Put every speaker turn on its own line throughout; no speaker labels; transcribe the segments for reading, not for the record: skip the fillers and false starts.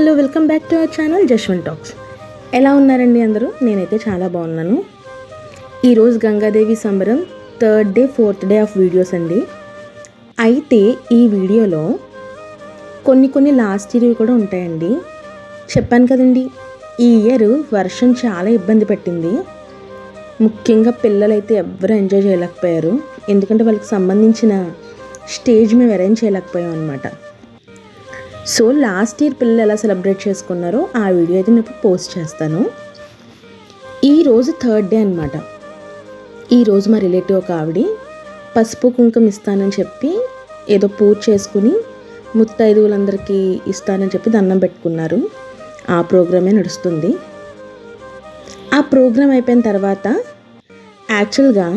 Hello welcome back to our channel Jashwanth talks. ఎలా ఉన్నారండి అందరూ? నేనైతే చాలా బాగున్నాను. ఈరోజు గంగాదేవి సంబరం 3rd day 4th day of videos అండి. అయితే ఈ వీడియోలో కొన్ని లాస్ట్ ఇయర్ కూడా ఉంటాయండి. చెప్పాను కదండి, ఈ ఇయర్ వర్షం చాలా ఇబ్బంది పెట్టింది. ముఖ్యంగా పిల్లలైతే ఎవ్వరూ ఎంజాయ్ చేయలేకపోయారు. ఎందుకంటే వాళ్ళకి సంబంధించిన స్టేజ్ మేము అరేంజ్ చేయలేకపోయాం అనమాట. సో లాస్ట్ ఇయర్ పిల్లలు ఎలా సెలబ్రేట్ చేసుకున్నారో ఆ వీడియో అయితే నేను ఇప్పుడు పోస్ట్ చేస్తాను. ఈరోజు 3rd డే అనమాట. ఈరోజు మా రిలేటివ్ ఒక ఆవిడ పసుపు కుంకుమ ఇస్తానని చెప్పి ఏదో పూజ చేసుకుని ముత్తైదువులందరికీ ఇస్తానని చెప్పి దండం పెట్టుకున్నారు. ఆ ప్రోగ్రామే నడుస్తుంది. ఆ ప్రోగ్రామ్ అయిపోయిన తర్వాత యాక్చువల్గా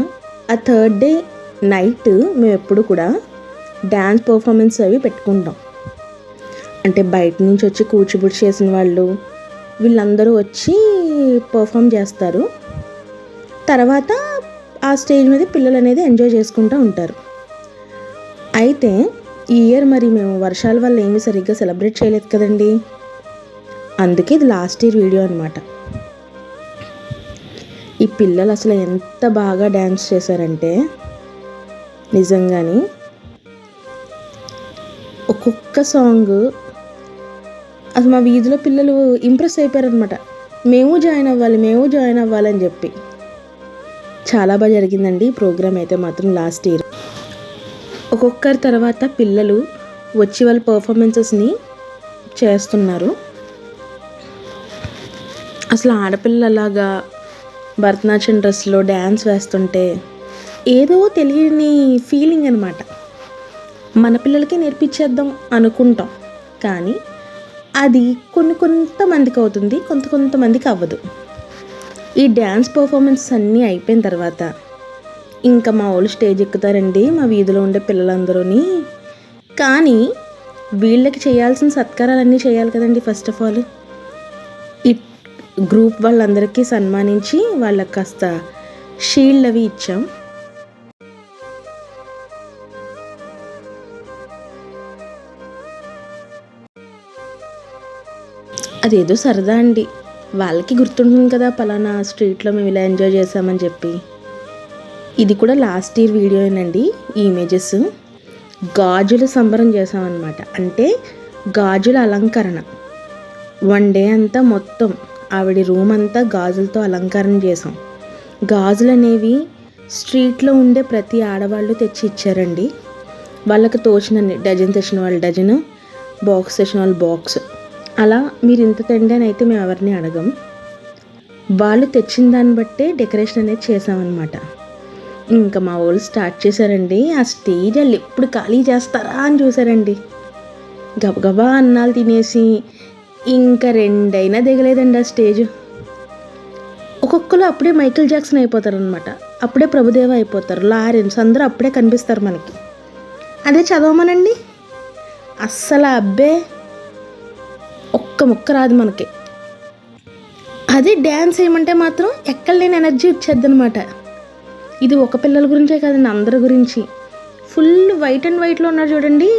ఆ 3rd డే నైట్ మేము ఎప్పుడు కూడా డ్యాన్స్ పర్ఫార్మెన్స్ అవి పెట్టుకుంటాం. అంటే బయట నుంచి వచ్చి కూచిపూడి చేసిన వాళ్ళు వీళ్ళందరూ వచ్చి పర్ఫామ్ చేస్తారు. తర్వాత ఆ స్టేజ్ మీద పిల్లలు అనేది ఎంజాయ్ చేసుకుంటూ ఉంటారు. అయితే ఈ ఇయర్ మరి మేము వర్షాల వల్ల ఏమీ సరిగ్గా సెలబ్రేట్ చేయలేదు కదండి. అందుకే ఇది లాస్ట్ ఇయర్ వీడియో అనమాట. ఈ పిల్లలు అసలు ఎంత బాగా డ్యాన్స్ చేశారంటే నిజంగాని ఒక్కొక్క సాంగ్ అసలు మా వీధిలో పిల్లలు ఇంప్రెస్ అయిపోయారనమాట. మేము జాయిన్ అవ్వాలి అని చెప్పి. చాలా బాగా జరిగిందండి ప్రోగ్రామ్ అయితే మాత్రం లాస్ట్ ఇయర్. ఒక్కొక్కరి తర్వాత పిల్లలు వచ్చి వాళ్ళ పర్ఫార్మెన్సెస్ని చేస్తున్నారు. అసలు ఆడపిల్లలు అలాగా భరతనాట్యం డ్రెస్లో డ్యాన్స్ వేస్తుంటే ఏదో తెలియని ఫీలింగ్ అనమాట. మన పిల్లలకి నేర్పించేద్దాం అనుకుంటాం, కానీ అది కొంతమందికి అవుతుంది, కొంతమందికి అవ్వదు. ఈ డ్యాన్స్ పర్ఫార్మెన్స్ అన్నీ అయిపోయిన తర్వాత ఇంకా మా వాళ్ళు స్టేజ్ ఎక్కుతారండి, మా వీధిలో ఉండే పిల్లలందరూని. కానీ వీళ్ళకి చేయాల్సిన సత్కారాలన్నీ చేయాలి కదండి. ఫస్ట్ ఆఫ్ ఆల్ ఈ గ్రూప్ వాళ్ళందరికీ సన్మానించి వాళ్ళకి కాస్త షీల్డ్ అవి ఇచ్చాం. అదేదో సరదా అండి, వాళ్ళకి గుర్తుంటుంది కదా పలానా స్ట్రీట్లో మేము ఇలా ఎంజాయ్ చేసామని చెప్పి. ఇది కూడా లాస్ట్ ఇయర్ వీడియోనండి. ఈ ఇమేజెస్ గాజుల సంబరం చేసామన్నమాట. అంటే గాజుల అలంకరణ. 1 డే అంతా మొత్తం ఆవిడ రూమ్ అంతా గాజులతో అలంకరణ చేసాం. గాజులు అనేవి స్ట్రీట్లో ఉండే ప్రతి ఆడవాళ్ళు తెచ్చి ఇచ్చారండి. వాళ్ళకి తోచిన డజన్ తెచ్చిన వాళ్ళు డజను, బాక్స్ తెచ్చిన వాళ్ళు బాక్స్. అలా మీరు ఇంత తెండి అని అయితే మేము ఎవరిని అడగం. వాళ్ళు తెచ్చిన దాన్ని బట్టే డెకరేషన్ అనేది చేసామన్నమాట. ఇంకా మా వాళ్ళు స్టార్ట్ చేశారండి. ఆ స్టేజ్ వాళ్ళు ఎప్పుడు ఖాళీ చేస్తారా అని చూసారండి. గబగబా అన్నాలు తినేసి ఇంకా 2 అయినా దిగలేదండి ఆ స్టేజ్. ఒక్కొక్కరు అప్పుడే మైకేల్ జాక్సన్ అయిపోతారు అనమాట. అప్పుడే ప్రభుదేవ అయిపోతారు. లారెన్స్ అందరూ అప్పుడే కనిపిస్తారు మనకి. అదే చదవమనండి, అస్సలు అబ్బే ఒక్క ముక్క రాదు మనకి. అదే డ్యాన్స్ వేయమంటే మాత్రం ఎక్కడ లేని ఎనర్జీ వచ్చేద్ది అనమాట. ఇది ఒక పిల్లల గురించే కాదండి, అందరి గురించి. ఫుల్ వైట్ అండ్ వైట్లో ఉన్నారు చూడండి,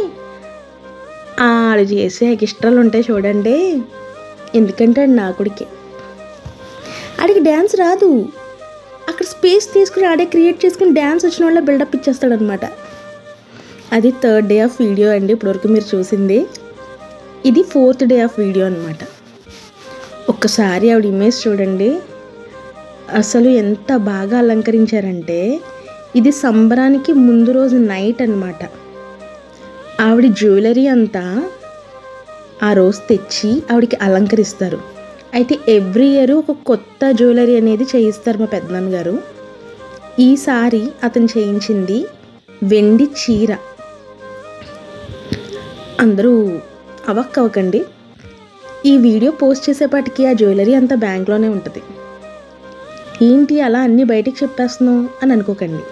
ఆడు చేసే ఎక్స్ట్రాలు ఉంటాయి చూడండి. ఎందుకంటే నా కొడుకే, ఆడికి డ్యాన్స్ రాదు. అక్కడ స్పేస్ తీసుకుని ఆడే క్రియేట్ చేసుకుని డ్యాన్స్ వచ్చిన వాళ్ళ బిల్డప్ ఇచ్చేస్తాడనమాట. అది 3rd డే ఆఫ్ వీడియో అండి ఇప్పటివరకు మీరు చూసింది. ఇది 4th డే ఆఫ్ వీడియో అనమాట. ఒక్కసారి ఆవిడ ఇమేజ్ చూడండి, అసలు ఎంత బాగా అలంకరించారంటే. ఇది సంబరానికి ముందు రోజు నైట్ అనమాట. ఆవిడ జ్యువెలరీ అంతా ఆ రోజు తెచ్చి ఆవిడకి అలంకరిస్తారు. అయితే ఎవ్రీ ఇయర్ ఒక కొత్త జ్యువెలరీ అనేది చేయిస్తారు మా పెద్దనాన్న గారు. ఈసారి అతను చేయించింది వెండి చీర. అందరూ అవ్వకండి, ఈ వీడియో పోస్ట్ చేసేపాటికి ఆ జ్యువెలరీ అంతా బ్యాంక్లోనే ఉంటుంది. ఏంటి అలా అన్నీ బయటికి చెప్పేస్తున్నావు అని అనుకోకండి.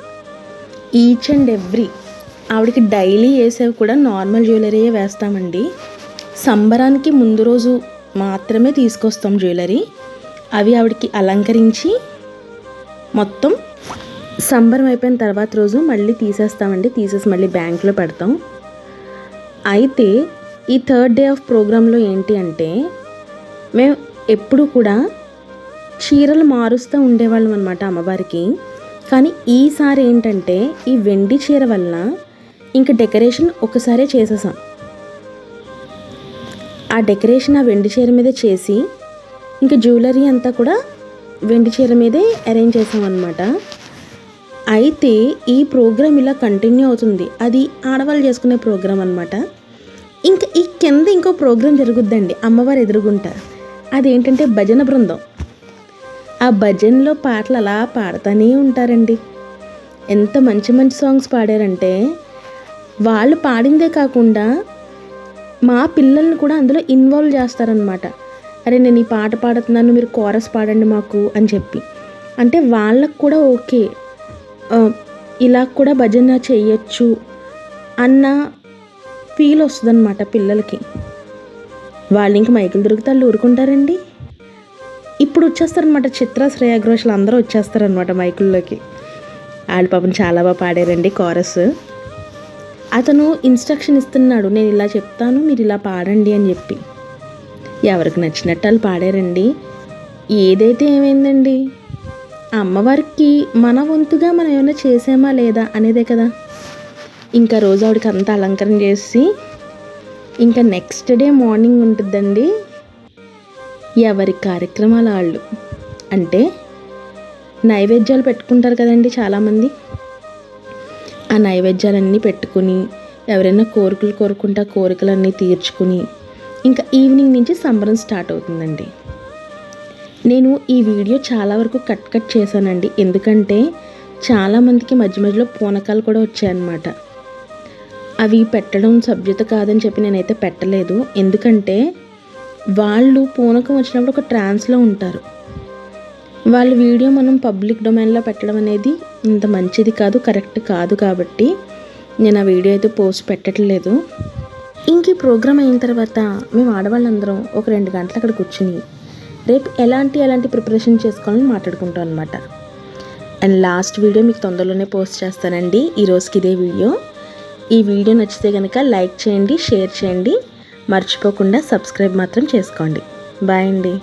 ఈచ్ అండ్ ఎవ్రీ ఆవిడకి డైలీ వేసేవి కూడా నార్మల్ జ్యువెలరీయే వేస్తామండి. సంబరానికి ముందు రోజు మాత్రమే తీసుకొస్తాం జ్యువెలరీ. అవి ఆవిడకి అలంకరించి మొత్తం సంబరం అయిపోయిన తర్వాత రోజు మళ్ళీ తీసేస్తామండి. తీసేసి మళ్ళీ బ్యాంక్లో పెడతాం. అయితే ఈ థర్డ్ డే ఆఫ్ ప్రోగ్రాంలో ఏంటి అంటే మేము ఎప్పుడు కూడా చీరలు మారుస్తూ ఉండేవాళ్ళం అనమాట అమ్మవారికి. కానీ ఈసారి ఏంటంటే ఈ వెండి చీర వల్ల ఇంక డెకరేషన్ ఒకసారే చేసేసాం. ఆ డెకరేషన్ ఆ వెండి చీర మీదే చేసి ఇంకా జ్యువెలరీ అంతా కూడా వెండి చీర మీదే అరేంజ్ చేసాం అనమాట. అయితే ఈ ప్రోగ్రామ్ ఇలా కంటిన్యూ అవుతుంది. అది ఆడవాళ్ళు చేసుకునే ప్రోగ్రామ్ అనమాట. ఇంకా ఈ కింద ఇంకో ప్రోగ్రాం జరుగుద్దండి అమ్మవారు ఎదురుగుంట. అదేంటంటే భజన బృందం. ఆ భజనలో పాటలు అలా పాడుతూనే ఉంటారండి. ఎంత మంచి మంచి సాంగ్స్ పాడారంటే వాళ్ళు పాడిందే కాకుండా మా పిల్లల్ని కూడా అందులో ఇన్వాల్వ్ చేస్తారనమాట. అరే నేను ఈ పాట పాడుతున్నాను, మీరు కోరస్ పాడండి మాకు అని చెప్పి. అంటే వాళ్ళకు కూడా ఓకే, ఇలా కూడా భజన చేయొచ్చు అన్న ఫీల్ వస్తుందన్నమాట పిల్లలకి. వాళ్ళు ఇంక మైకులు దొరికితే వాళ్ళు ఊరుకుంటారండి. ఇప్పుడు వచ్చేస్తారనమాట చిత్ర, శ్రేయా ఘోషాల్ అందరూ వచ్చేస్తారనమాట మైకుల్లోకి. వాళ్ళు పాపం చాలా బాగా పాడారండి కోరస్. అతను ఇన్స్ట్రక్షన్ ఇస్తున్నాడు, నేను ఇలా చెప్తాను మీరు ఇలా పాడండి అని చెప్పి. ఎవరికి నచ్చినట్టు వాళ్ళు పాడారండి. ఏదైతే ఏమైందండి, అమ్మవారికి మన వంతుగా మనం ఏమైనా చేసామా లేదా అనేదే కదా. ఇంకా రోజు ఆవిడకి అంతా అలంకరణ చేసి ఇంకా నెక్స్ట్ డే మార్నింగ్ ఉంటుందండి ఎవరి కార్యక్రమాలు వాళ్ళు. అంటే నైవేద్యాలు పెట్టుకుంటారు కదండి చాలామంది. ఆ నైవేద్యాలన్నీ పెట్టుకుని ఎవరైనా కోరికలు కోరుకుంటే ఆ కోరికలన్నీ తీర్చుకుని ఇంకా ఈవినింగ్ నుంచి సంబరం స్టార్ట్ అవుతుందండి. నేను ఈ వీడియో చాలా వరకు కట్ చేశానండి. ఎందుకంటే చాలామందికి మధ్య మధ్యలో పూనకాలు కూడా వచ్చాయన్నమాట. అవి పెట్టడం సభ్యత కాదని చెప్పి నేనైతే పెట్టలేదు. ఎందుకంటే వాళ్ళు పూనకం వచ్చినప్పుడు ఒక ట్రాన్స్లో ఉంటారు. వాళ్ళ వీడియో మనం పబ్లిక్ డొమైన్లో పెట్టడం అనేది ఇంత మంచిది కాదు, కరెక్ట్ కాదు. కాబట్టి నేను ఆ వీడియో అయితే పోస్ట్ పెట్టట్లేదు. ఇంక ఈ ప్రోగ్రామ్ అయిన తర్వాత మేము ఆడవాళ్ళందరం ఒక 2 గంటలు అక్కడ కూర్చుని రేపు ఎలాంటి ప్రిపరేషన్ చేసుకోవాలని మాట్లాడుకుంటాం అనమాట. అండ్ లాస్ట్ వీడియో మీకు తొందరలోనే పోస్ట్ చేస్తానండి. ఈ రోజుకి ఇదే వీడియో. ఈ వీడియో నచ్చితే కనుక లైక్ చేయండి, షేర్ చేయండి, మర్చిపోకుండా సబ్స్క్రైబ్ మాత్రం చేసుకోండి. బాయ్ అండి.